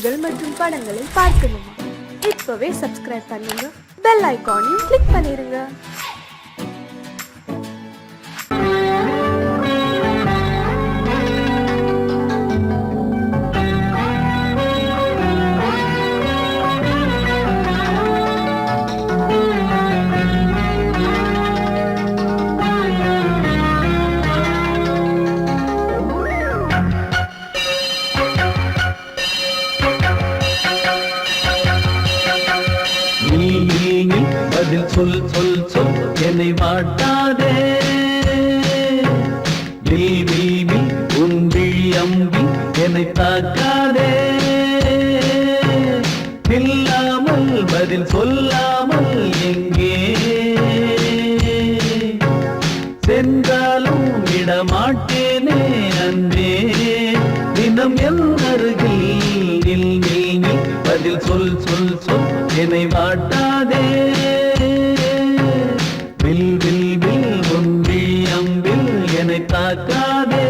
பாடல்கள் மற்றும் படங்களை பார்க்கணுமா? இப்பவே சப்ஸ்கிரைப் பண்ணுங்க, பெல் ஐகானையும் கிளிக் பண்ணிருங்க. பதில் சொல் சொல் சொல் என்னை வாட்டாதே. வீவி உன் விழி அம்பி என்னை தாக்காதே. இல்லாமல் பதில் சொல்லாமல் எங்கே சென்றாலும் விடமாட்டேனே அன்பே. தினம் என் அருகில் நில் நில் நில் பதில் சொல் சொல் சொல் என்னை வாட்டாதே. வில் வில் வில் உன் விழி அம்பில் என்னை தாக்காதே.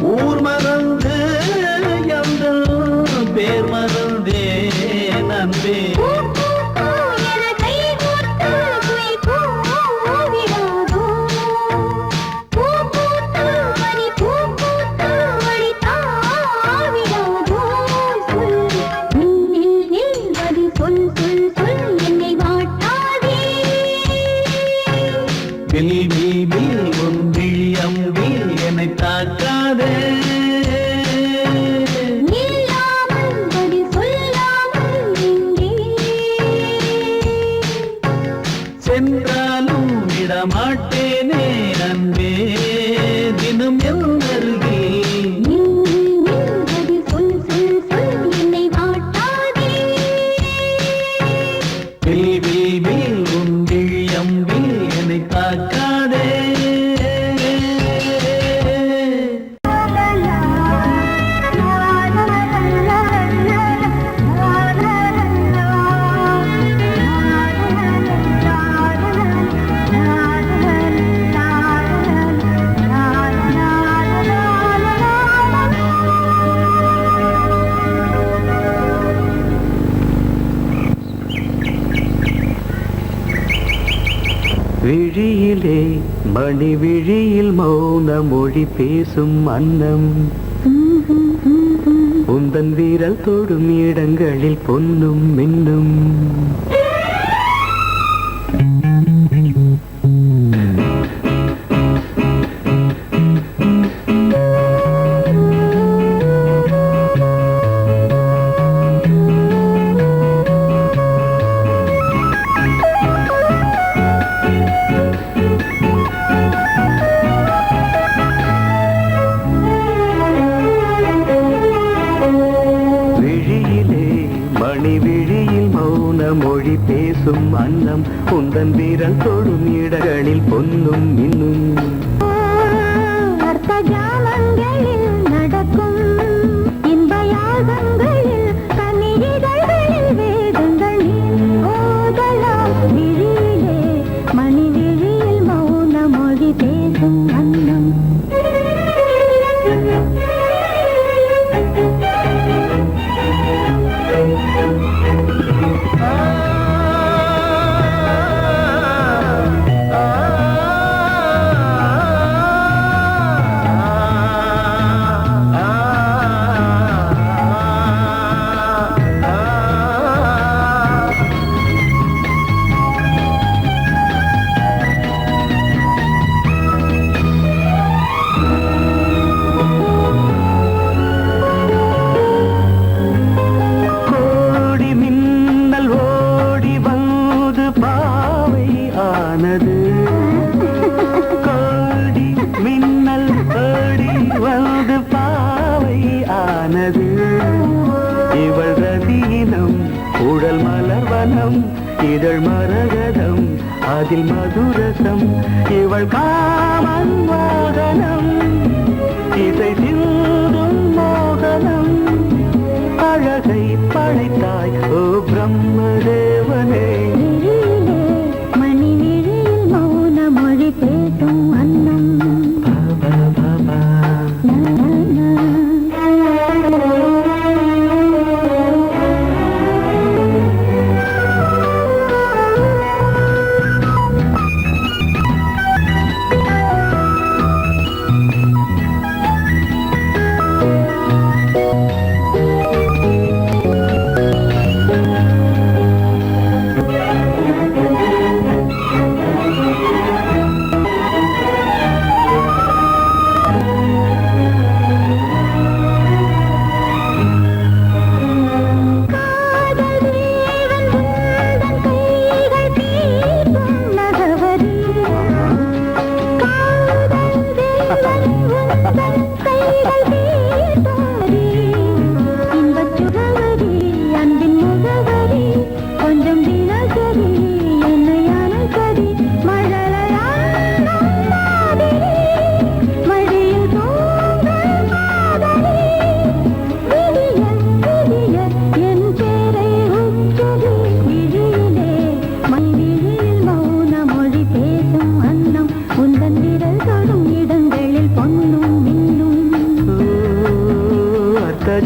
ஊர் மறந்து எங்கள் பேர் மறந்தே நன்பே. உன் விழி அம்பி என்னை தாக்காதே. சென்றாலும் விடமாட்டேனே அன்பே. தினம் என் அருகில் வில் வில் வில் உன் விழி அம்பி என்னை தாக்காதே. விழியிலே மணி விழியில் மௌன மொழி பேசும் அன்னம் உந்தன் வீரல் தொடும் இடங்களில் பொன்னும் மின்னும் மொழி பேசும் அன்னம் உந்தன் வீரல் தொடும் இடங்களில் பொன்னும் இன்னும் அர்த்த ஜாமங்களில் நடக்கும் இன்ப யாகங்களில் கனிதழ்களில் வேதங்கள் ஓதலாம் விழியிலே மணி விழியில் மௌன மொழி பேசும் அன்னம் கோடி மின்னல் ஓடி வந்து பாவை ஆனது இவள் ரதீனம் உடல் மலர்வனம் இதழ் மரகதம் அதில் மதுரசம் இவள் காமன் வாகனம் இசை சிந்தும் மோகனம் அழகை படைத்தாய் ஓ பிரம்மதேவனே பேசும் அன்னம்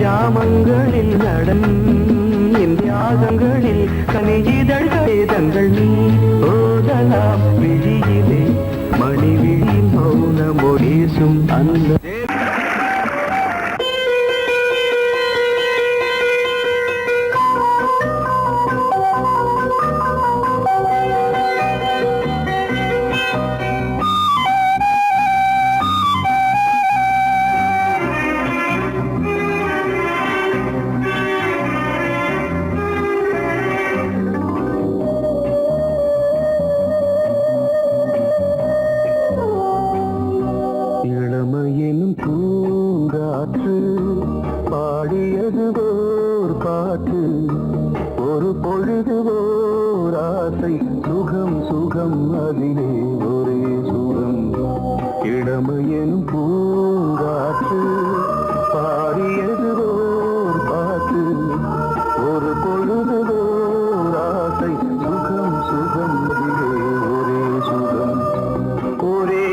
ஜாமங்களில் நடன் தியாகங்களில் கனிதழ்கள் நீ ஓதலாம் விழியிலே மணி விழி மௌன மொழிசும் அந்த இளமையெனும் பூங்காற்று பாடியது ஓர் பாட்டு ஒரு பொழுது ஓர் ஆசை சுகம் சுகம் அதிலே ஒரே சுகம் இளமையெனும் பூங்காற்று பாடியது ஓர் பாட்டு ஒரு பொழுது ஓர் ஆசை சுகம் சுகம் அதிலே ஒரே சுகம் ஒரே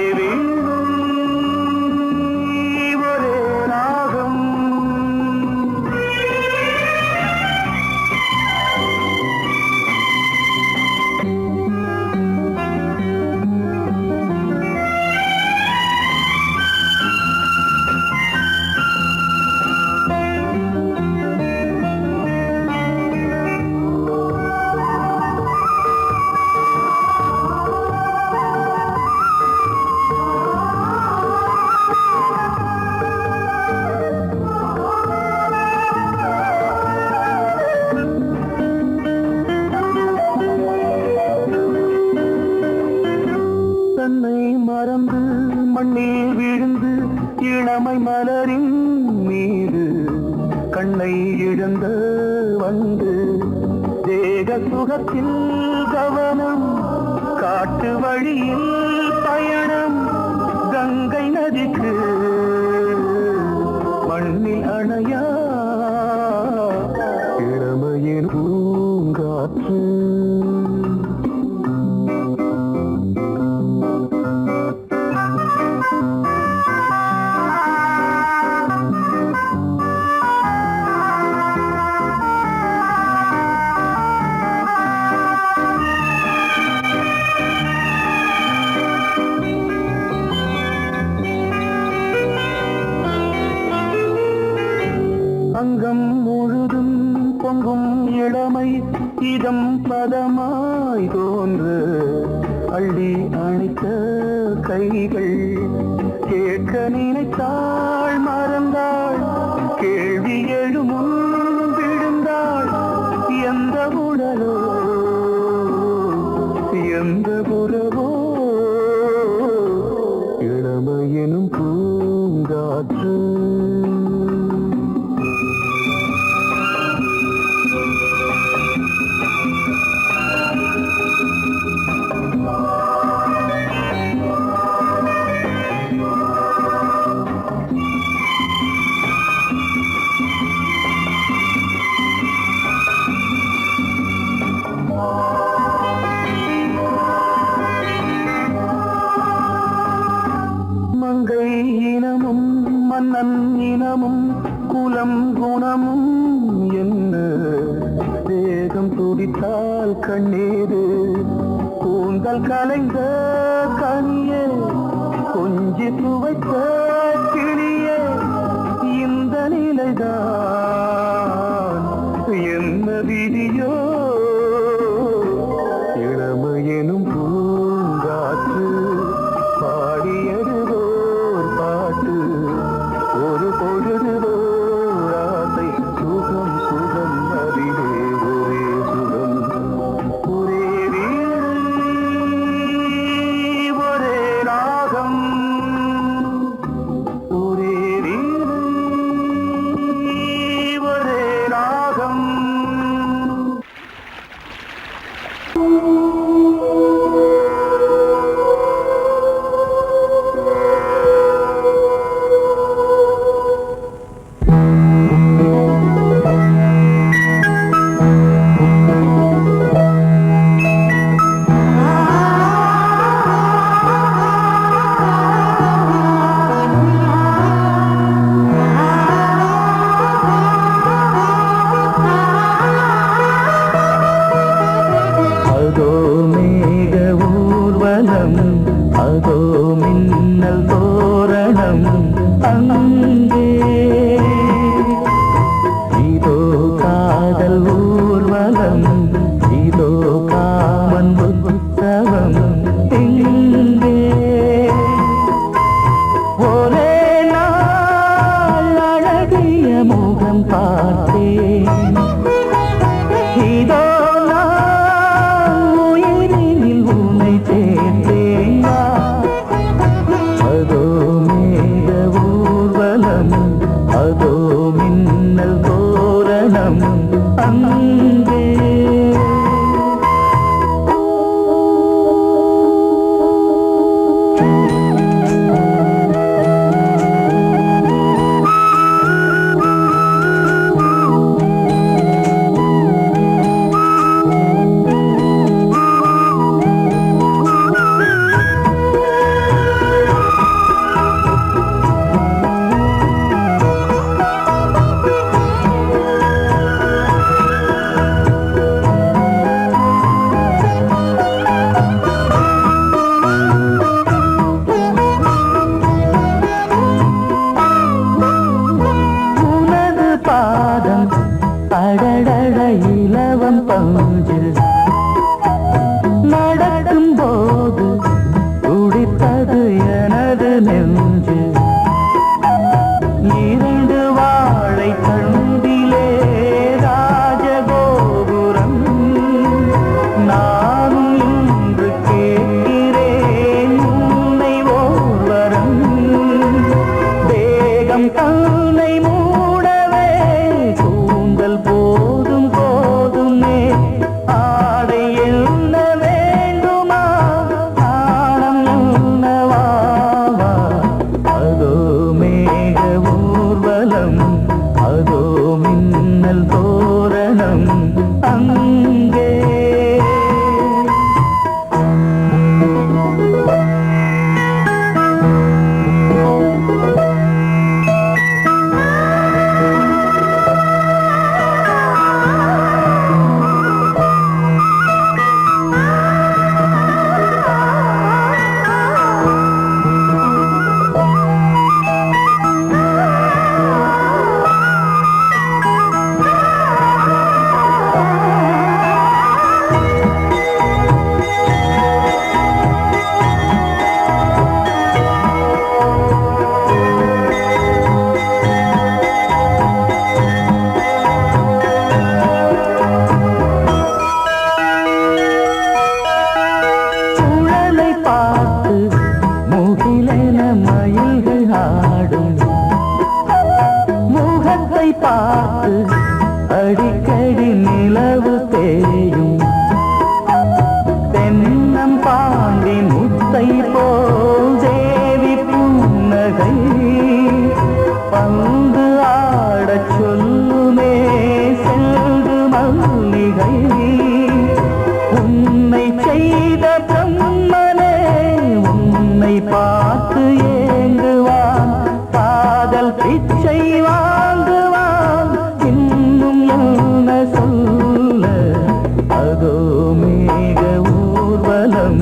மறந்து மண்ணில் விழுந்து இளமை மலரின் மீது கண்ணை இழந்த வந்து தேக சுகத்தில் கவனம் காட்டு வழியில் பயணம் கங்கை நதிக்கு மண்ணில் அணையா இளமையின் பூங்காற்று அங்கம் முழுதும் பொங்கும் இளமை இதம் பதமாய் தோன்று அள்ளி அணைத்த கைகள் கேட்க நினைத்தாள் மறந்தாள் கேள்வி எழுமுன் விழுந்தாள் எந்த உடலோ எந்த புறவோ இளமையெனும் பூங்காற்று மங்கை இனமும் மன்னன் இனமும் குலம் குணமும் என்ன தேகம் துடித்தால் கண்ணீரு கூந்தல் கலைந்த கனியே கொஞ்சி துவைத்த கிளியே இந்த நிலைதான் என்ன விதியோ இளமையெனும் பூங்காற்று பாடியதுவோர் பாட்டு ஒரு பொழுதுவோர் ஆசை சுகம் சுகம் அதிலே ஒரே சுகம் ஒரே வீடு ஒரே ராகம் சிலென மயில்கள் ஆடும் முகத்தை பார்த்து அடிக்கடி நிலவு தேயும் தென்னம் பாண்டி முத்தை போல் தேவி புன்னகை பந்து ஆடச் சொல்லுமே செல்கு மல்லிகை உன்னை செய்த பிரம்மனே உன்னை பார்த்து ஏங்குவான் காதல் பிச்சை வாங்குவான் இன்னும் என்ன சொல்ல அதோ மேக ஊர்வலம்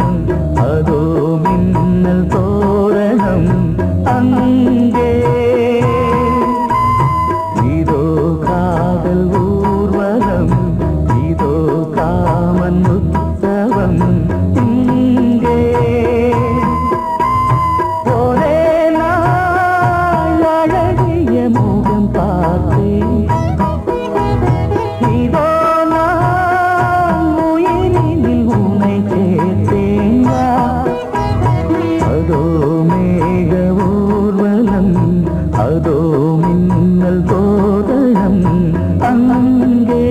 அதோ மின்னல் தோரணம் அங்கே இதோ காதல் ஊர்வலம் இதோ காமன் உற்சவம் இங்கே ஒரே நாள் அழகிய முகம் பார்த்தேன் இதோ நான் உயிரினில் உன்னை சேர்த்தேன் அதோ மேக ஊர்வலம் அதோ மின்னல் தோரணம் அங்கே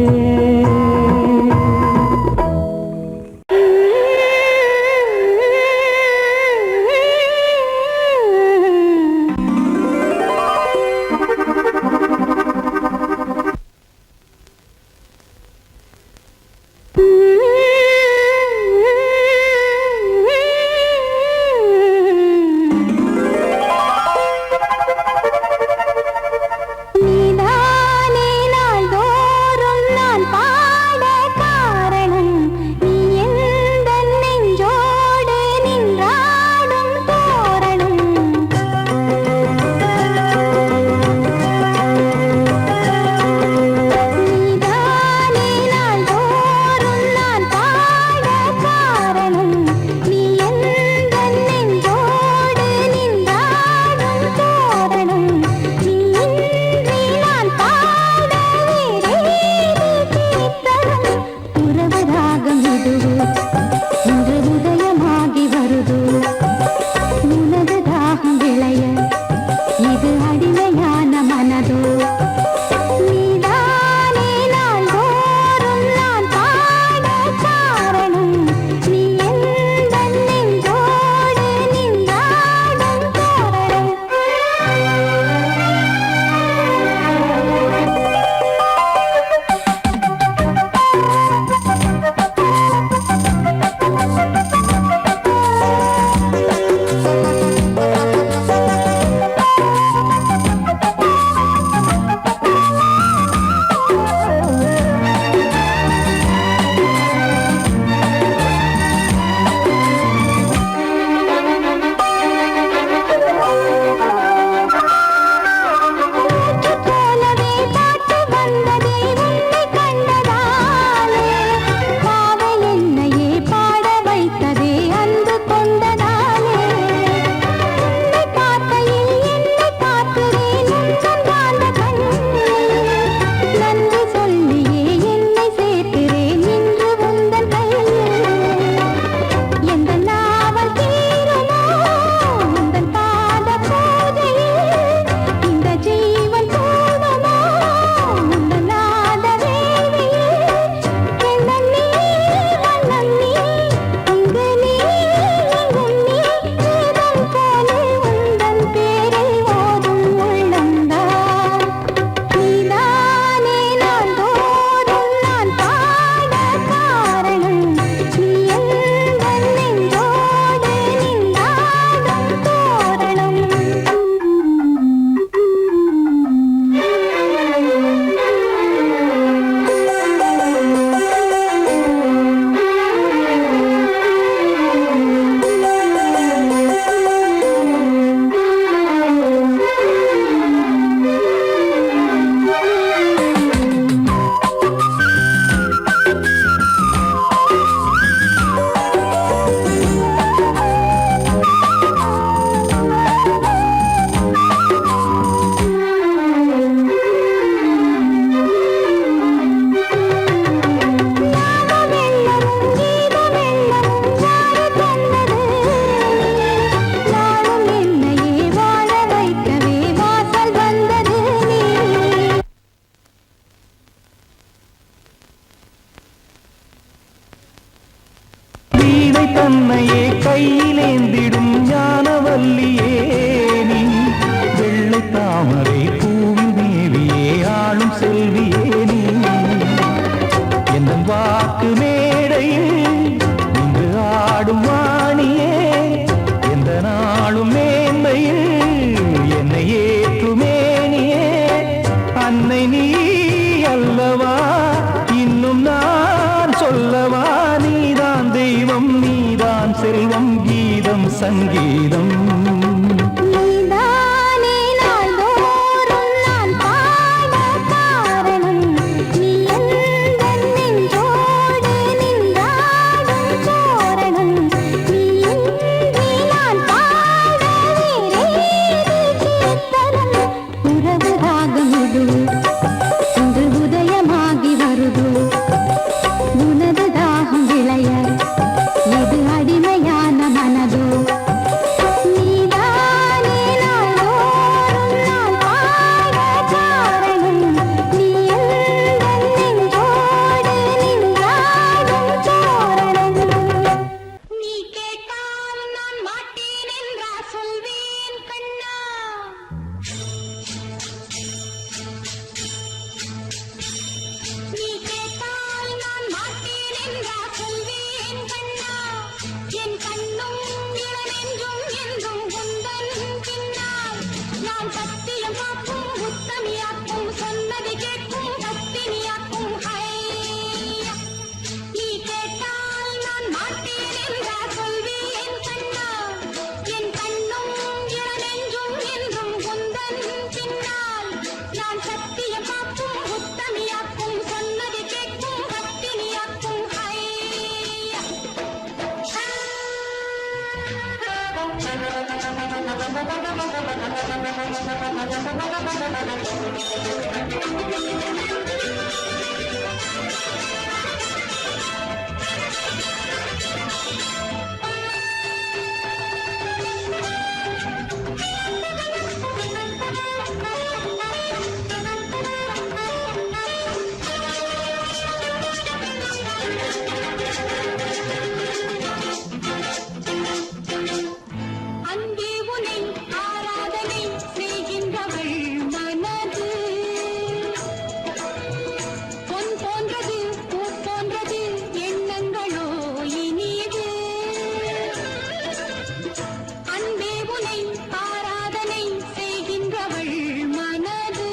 நான் சத்தியம் காக்கும் உத்தமியாக்கும் சொன்னதை கேட்கும் பத்தினியாக்கும் ஹையா நீ கேட்டால் நான் மாட்டேன் என்றா சொல்வேன் கண்ணா என் கண்ணும் இளநெஞ்சும் என்றும் உந்தன் பின்னால் நான் சத்தியம் காக்கும் உத்தமியாக்கும் சொன்னதை கேட்கும் பத்தினியாக்கும் ஹையா அன்பே உனை ஆராதனை செய்கின்றவள் மனது பொன் போன்றது பூ போன்றது எண்ணங்களோ இனிது அன்பே உனை ஆராதனை செய்கின்றவள் மனது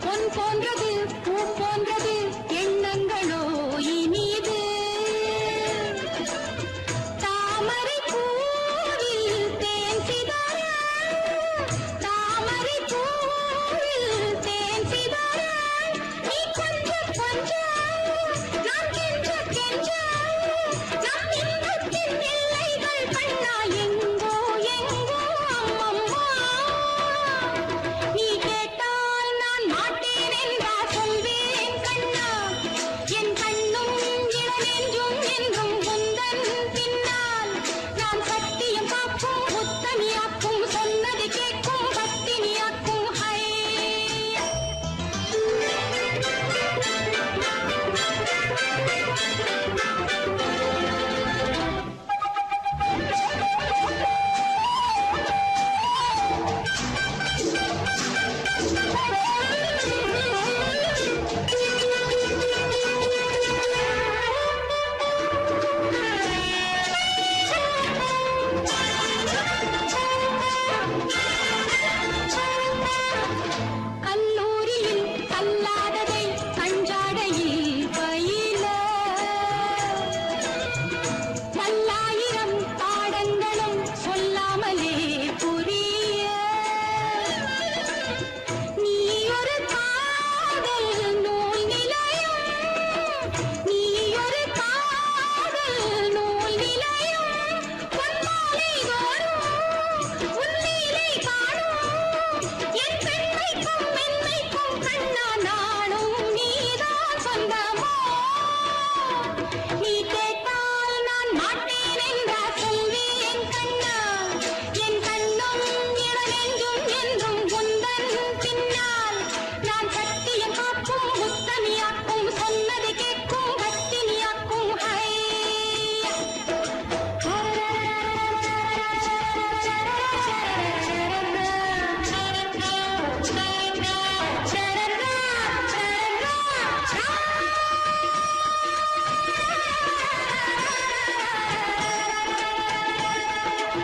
பொன் போன்றது பூ போன்றது எண்ணங்களோ இனிது தாமரை பூவில் தேன் சிதற தாமரை பூவில் தேன் சிதற நீ கொஞ்சம் கொஞ்சம் நான் கெஞ்ச கெஞ்ச நம் இன்பத்தின் எல்லைகள் கண்ணா எங்கோ எங்கோ அம்மம்மா நீ கேட்டால் நான் மாட்டேன் என்றா சொல்வேன் கண்ணா என் கண்ணும் இளநெஞ்சும் என்றும் உந்தன் பின்னால் நான் சத்தியம் காக்கும் உத்தமியாக்கும் சொன்னதை கேட்கும் பத்தினியாக்கும் ஹையா கல்லூரியில் கல்லாததை கஞ்சாடையில் பயில பல்லாயிரம் பாடங்களும் சொல்லாமலே புரிய நீ ஒரு காதல் நூல் நிலையம் நீ ஒரு காதல் நூல் நிலையம் பொன்மாலை தோறும் உன்னிலை காணும் என் பெண்மைக்கும் மென்மைக்கும் கண்ணா நானும் நீதான் சொந்தமோ நீ கேட்டால் நான் மாட்டேன் என்றா சொல்வேன் கண்ணா என் கண்ணும் இளநெஞ்சும் என்றும் உந்தன் பின்னால் நான் சத்தியம் காக்கும் உத்தமியாக்கும் சொன்னதை கேட்கும் பத்தினியாக்கும் ஹையா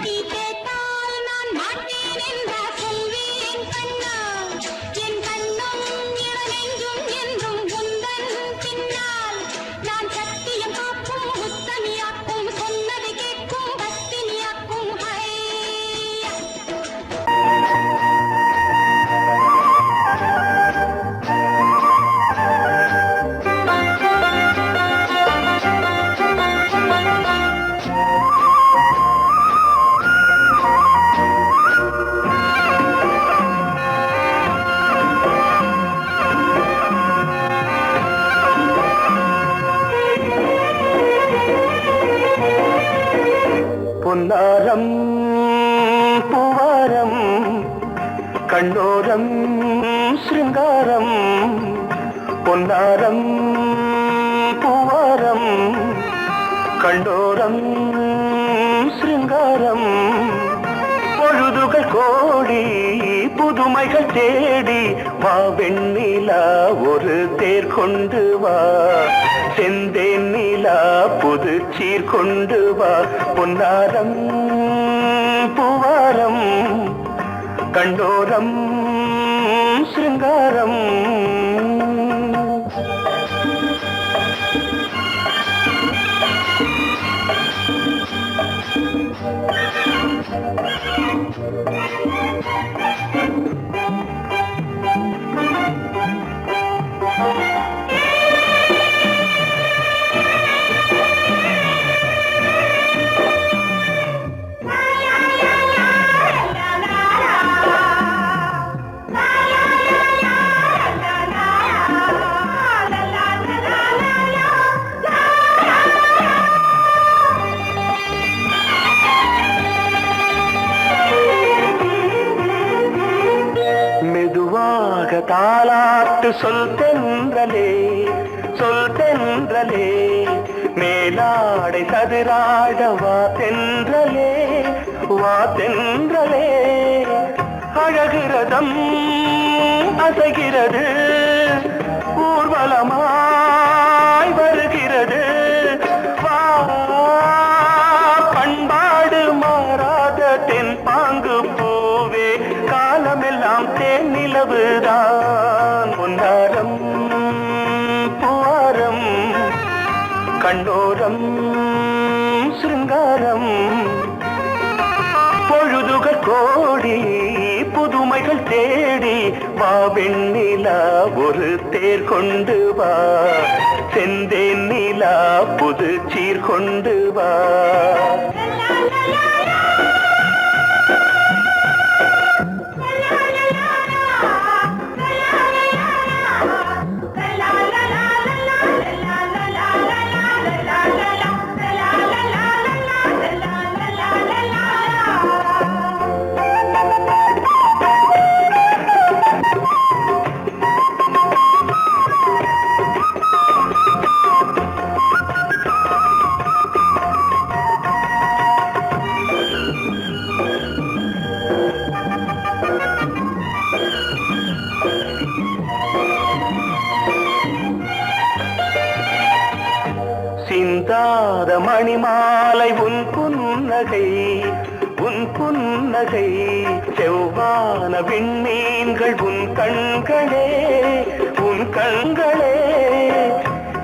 நீ கேட்டால் நான் மாட்டேன் என்றா சொல்வேன் கண்ணா என் கண்ணும் இளநெஞ்சும் என்றும் உந்தன் பின்னால் நான் சத்தியம் காக்கும் உத்தமியாக்கும் சொன்னதை கேட்கும் பத்தினியாக்கும் ஹையா பொன்னாரம் பூவாரம் கண்ணோரம் சிருங்காரம் பொன்னாரம் பூவாரம் கண்டோரம் சிருங்காரம் பொழுதுகள் கோடி புதுமைகள் தேடி வா வெண்ணிலா ஒரு தேர் கொண்டு வா செந்தேன் நிலா புது சீர் கொண்டு வா பொன்னாரம் பூவாரம் கண்டோரம் சிருங்காரம் தாலாட்டு சொல் தென்றலே சொல் தென்றலே மேலாடை சதுராட வா தென்றலே வா தென்றலே அழகிறதம் அசைகிறது ஊர்வலமாய் வருகிறது வா பண்பாடு மாறாத தென் பாங்கு பூவே காலமெல்லாம் தேன் நிலவுதான் பொன்னாரம் பூவாரம் கண்டோரம் சிருங்காரம் பொழுதுகள் கோடி புதுமைகள் தேடி வா வெண்ணிலா ஒரு தேர் கொண்டு வா செந்தேன் நிலா புது சீர் கொண்டு வா சிந்தாத மணிமாலை உன் புன்னகை உன் புன்னகை செவ்வான விண்மீன்கள் உன் கண்களே உன் கண்களே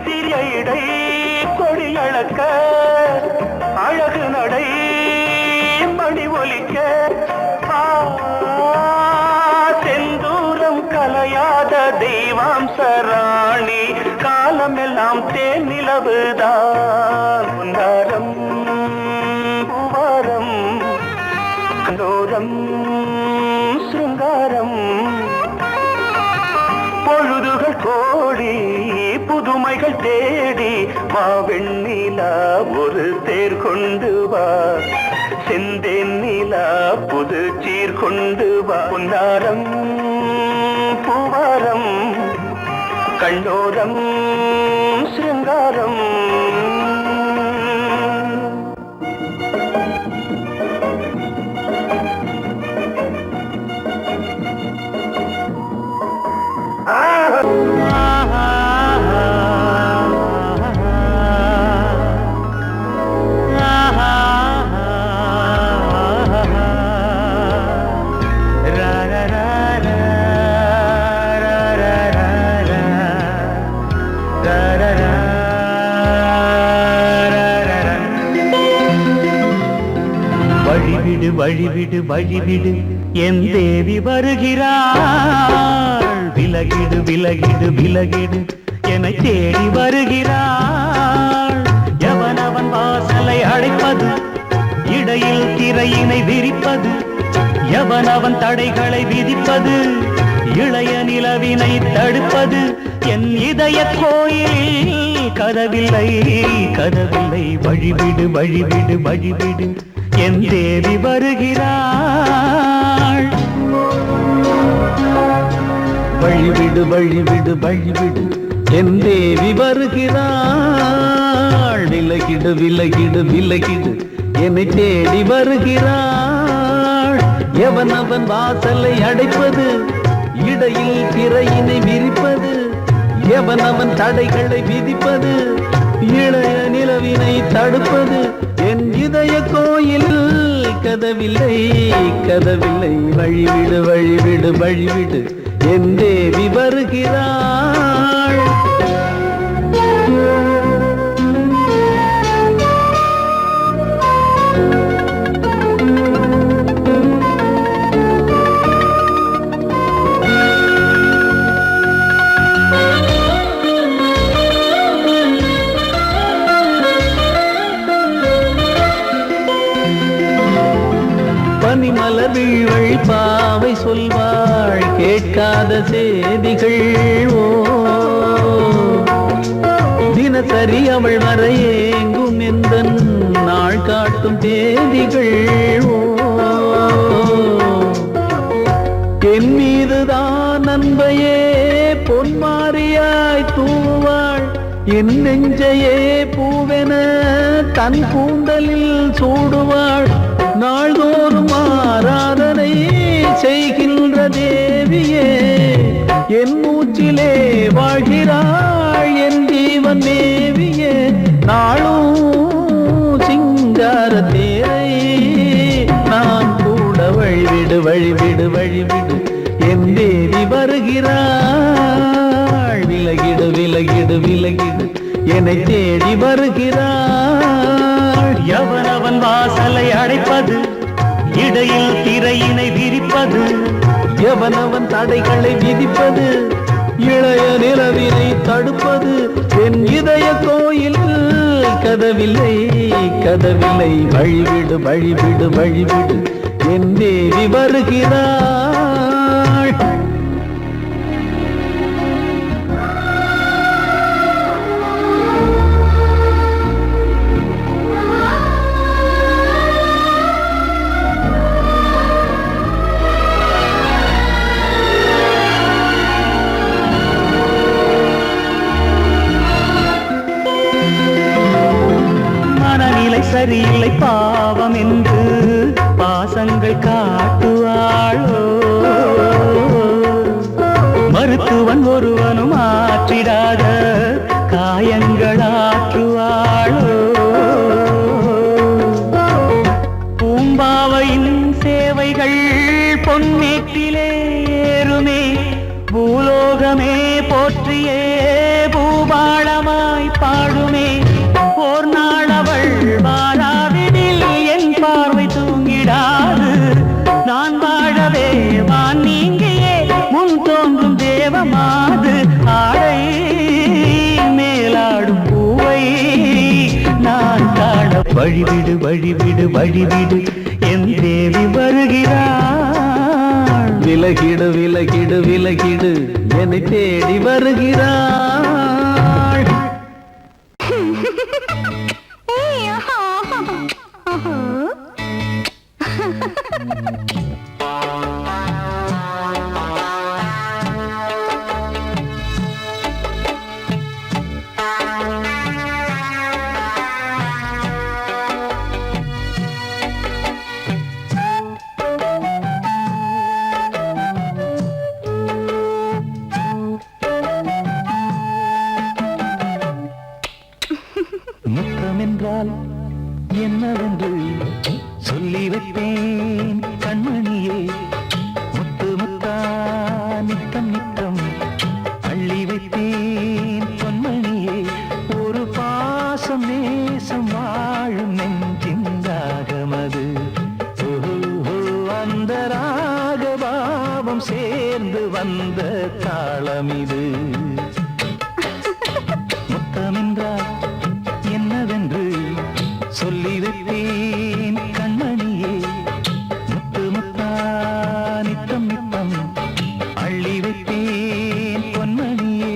சிறிய இடை கொடியளக்க அழகு நடை மணி ஒலிக்க செந்தூரம் கலையாத தெய்வாம்சராணி காலமெல்லாம் தேன் நிலவுதான் பொன்னாரம் பூவாரம் கண்டோரம் சிருங்காரம் பொழுதுகள் கோடி புதுமைகள் தேடி வா வெண்ணிலா ஒரு தேர் கொண்டு வா செந்தேன் நிலா புது சீர் கொண்டு வா பொன்னாரம் பூவாரம் கண்டோரம் சிருங்காரம் வழிவிடு வழிவிடு வழிவிடு என் தேவி வருகிறாள் விலகிடு விலகிடு விலகிடு என்னை தேடி வருகிறாள் எவனவன் வாசலை அடைப்பது இடையில் திரையினை விரிப்பது எவனவன் தடைகளை விதிப்பது இளைய நிலவினை தடுப்பது என் இதய கோயிலில் கதவில்லை கதவில்லை வழிவிடு வழிவிடு வழிவிடு என் தேவி வருகிறாள் வழிவிடு வழிவிடு வழிவிடு என் தேவி வருகிறாள் விலகிடு விலகிடு விலகிடு என்னை தேடி வருகிறாள் எவனவன் வாசலை அடைப்பது இடையில் திரையினை விரிப்பது எவனவன் தடைகளை விதிப்பது இளைய நிலவினை தடுப்பது என் இதய கோயில் கதவில்லை கதவில்லை வழிவிடு வழிவிடு வழிவிடு என் தேவி வருகிறாள். பனிமலர் வீழ்வழி பாவை சொல்வாள் கேட்காத செய்திகள். ஓ தினசரி அவள் வர ஏங்கும் எந்த நாள் காட்டும் தேதிகள். ஓ என் மீதுதான் அன்பையே பொன்மாரியாய் தூவாள். என் நெஞ்சையே பூவென தன் கூந்தலில் சூடுவாள். நாள்தோறும் ஆராதனை செய்கின்ற தேவியே என் மூச்சிலே வாழ்கிறாள் என் ஜீவன் தேவியே. நாளும் சிங்கார தேரை நான் கூட வழிவிடு வழிவிடு வழிவிடு என் தேவி வருகிறாள். விலகிடு விலகிடு விலகிடு என்னை தேடி வருகிறாள். எவனவன் வாசலை அடைப்பது இடையில் திரையினை விரிப்பது. எவனவன் தடைகளை விதிப்பது இளைய நிலவினை தடுப்பது. என் இதய கோயில் கதவில்லை கதவில்லை வழிவிடு வழிவிடு வழிவிடு என் தேவி வருகிறாள். சரியில்லை பாவம் என்று பாசங்கள் காட்டுவாளோ. மருத்துவன் ஒருவனும் ஆற்றிடாத காயங்களாற்றுவாளோ. பூம்பாவையின் சேவைகள் பொன்னேட்டிலே ஏறுமே. பூலோகமே போற்றியே பூபாளமாய் பாடுமே. ஓர் நாள் அவள் வாராவிடில் என் பார்வை தூங்கிடாது. நான் வாழவே வான் நீங்கியே முன் தோன்றும் தேவமாது. ஆடை மேலாடும் பூவை நான் காண வழிவிடு வழிவிடு வழிவிடு என் தேவி வருகிறாள். விலகிடு விலகிடு விலகிடு என்னை தேடி வருகிறாள். முத்தமென்றால் என்னவென்று சொல்லி வைப்பேன் கண்மணியே. முத்து முத்தா நித்தம் நித்தம் அள்ளி வைப்பேன் பொன்மணியே. ஒரு பாசம் நேசம் வாழும் நெஞ்சிந்தாகமது. அந்த ராகபாவம் சேர்ந்து வந்த தாளமிது. முத்தமென்றால் என்னவென்று சொல்லி வைப்பேன் கண்மணியே. முத்து முத்தா நித்தம் நித்தம் அள்ளி வைப்பேன் பொன்மணியே.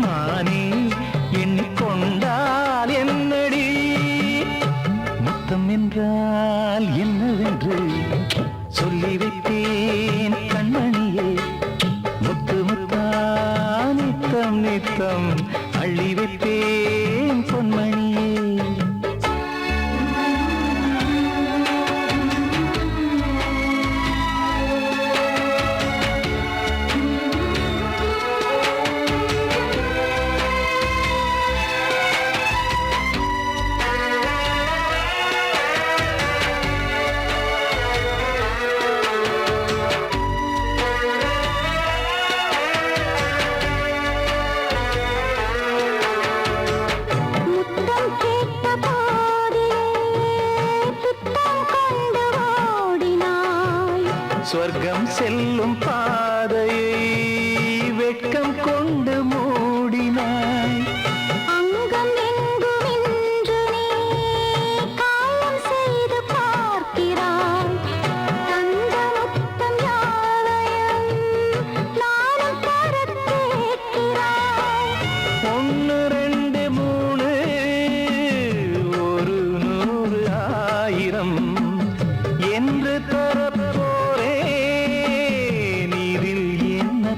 மானே எண்ணிக்கொண்டால் என்னடி முத்தம் என்றால் என்னவென்று சொல்லி வைத்தேன் கண்மணியே முத்து முத்தா நித்தம் நித்தம் அள்ளி வைத்தேன் பொன்மணியே சொர்க்கம் செல்லும் பாதையை வெட்கம் கொண்டு மூடினாய் அங்கம் எங்கும் இன்று நீ காயம் செய்து பார்க்கிறாய் தந்த முத்தம் யாவையும் நானும் தரக் கேட்கிறாய் 1 2 3 ஒரு 100 1000 என்று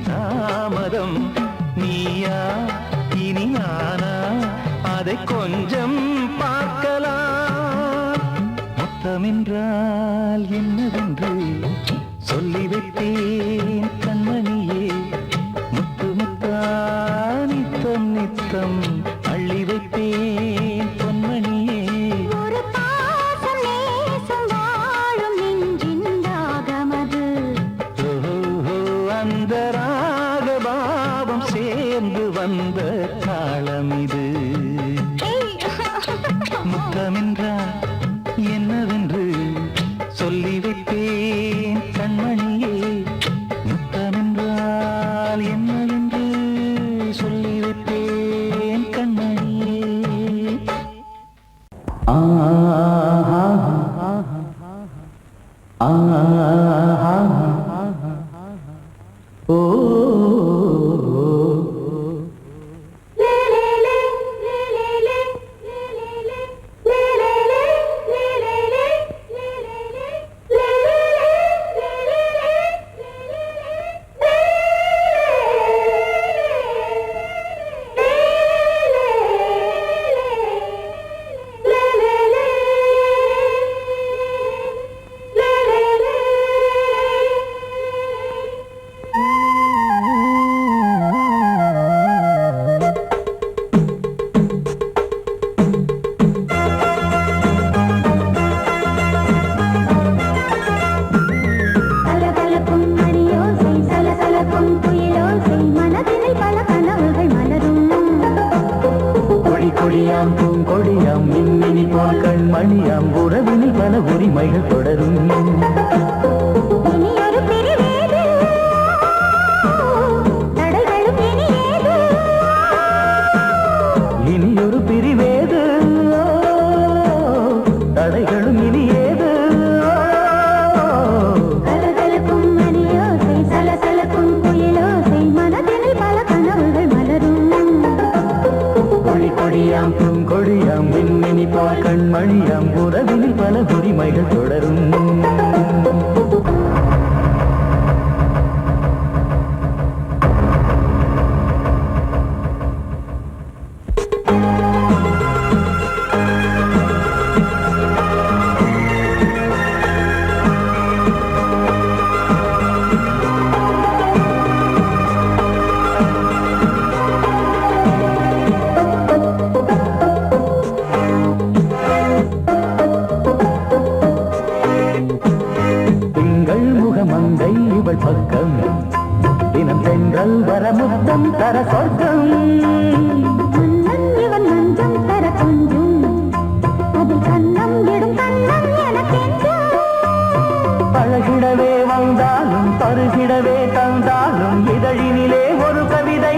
தாமதம் நீயா இனி நானா அதை கொஞ்சம் பார்க்கலாம் முத்தமென்றால் என்னவென்று சொல்லி வைத்தேன் கண்மணியே முத்து முத்தா நித்தம் நித்தம் அள்ளி வைத்தேன் பொன்மணியே ஒரு பாசம் நேசம் வாழும் நெஞ்சின் தாகமது அந்த ராகபாவம் சேர்ந்து வந்த காலம் இது முத்தமென்றால் என்னவென்று சொல்லி வைத்தேன் கண்மணியே முத்தமென்றால் என்னவென்று சொல்லி வைத்தேன் கண்மணியே கொடியாம் பூங்கொடியாம் மின்மினி போல் கண்மணியாம் உறவினில் பல உரிமைகள் தொடரும் இனியொரு பிரிவேது தடைகளும் இனியேது கொடியாம் பூங்கொடியாம் மின்மினி போல் கண்மணியாம் உறவினில் பல உரிமைகள் தொடரும் பக்கம் தினம் சென்றல் வர முத்தம் தர சொர்க்கம் இவன் மஞ்சம் தர கொஞ்சம் அதில் கண்ணம் இடும் கண்ணம் எனக்கென்றும் பழகிடவே வந்தாலும் பருகிடவே தந்தாலும் இதழினிலே ஒரு கவிதை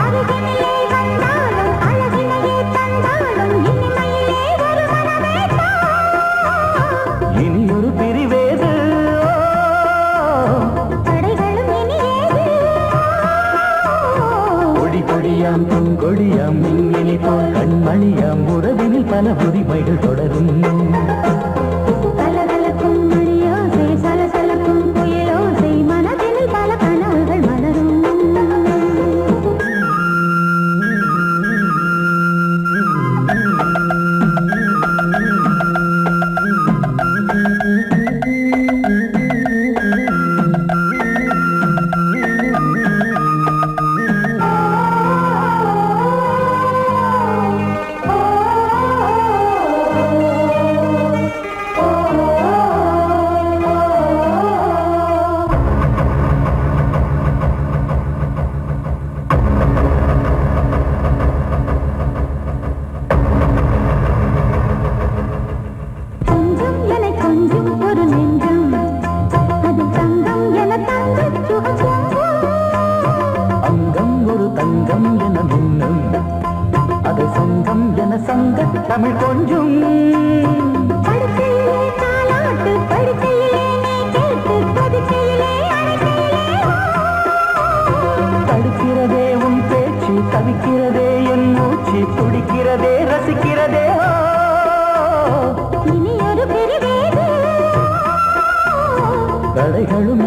அருகினிலே வந்தாலும் அழகினையே தந்தாலும் இனிமையிலே ஒரு மனமே இனியொரு பிரிவேது தடைகளும் இனியேது பொடியாம் பூங்கொடியாம் மின்மினி போல் கண்மணியாம் உறவினில் பல உரிமைகள் தொடரும் கலகலக்கும் மணியோசை சலசலக்கும் புயலோசை மனதினில் பல கனவுகள் மலரும் தமிழ் கொஞ்சம் தடுக்கிறதே உன் பேச்சு தவிக்கிறதே என் மூச்சு துடிக்கிறதே ரசிக்கிறதே தடைகளும்